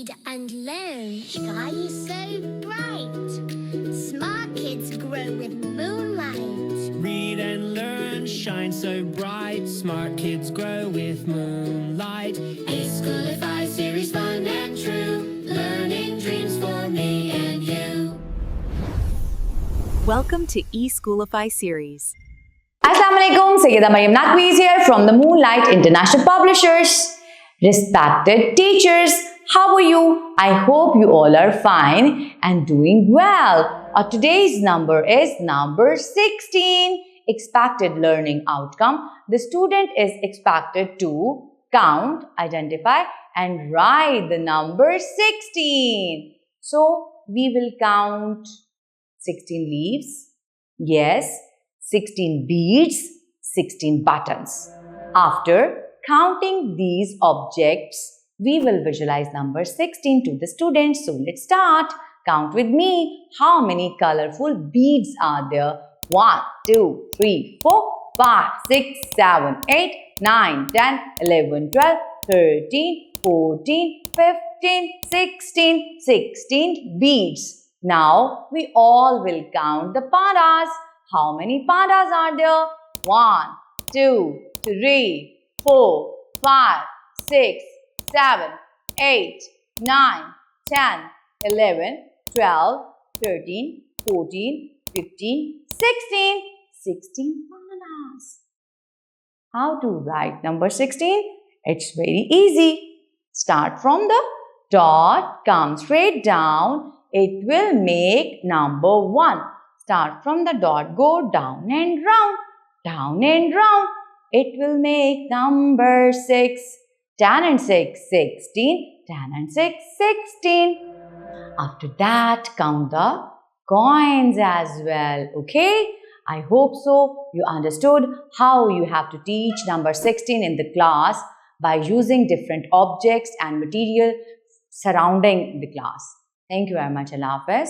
read and learn shine so bright. Smart kids grow with moonlight. Read and learn shine so bright. Smart kids grow with moonlight. eSchoolify series, fun and true. Learning dreams for me and you. Welcome to eSchoolify series. Assalamualaikum, Sayyida Maryam Naqvi is here from the Moonlight International Publishers. Respected teachers, how are you? I hope you all are fine and doing well. Today's number is number 16. Expected learning outcome. The student is expected to count, identify and write the number 16. So, we will count 16 leaves. Yes. 16 beads, 16 buttons. After counting these objects, we will visualize number 16 to the students. So let's start. Count with me. How many colorful beads are there? 1, 2, 3, 4, 5, 6, 7, 8, 9, 10, 11, 12, 13, 14, 15, 16. 16 beads. Now we all will count the pandas. How many pandas are there? 1, 2, 3, 4, 5, 6, 7, 8, 9, 10, 11, 12, 13, 14, 15, 16. 16 pandas. How to write number 16? It's very easy. Start from the dot, come straight down. It will make number 1. Start from the dot, go down and round, down and round. It will make number 6. 10 and 6, 16. 10 and 6, 16. After that, count the coins as well. Okay? I hope so. You understood how you have to teach number 16 in the class by using different objects and material surrounding the class. Thank you very much. Allah Hafiz.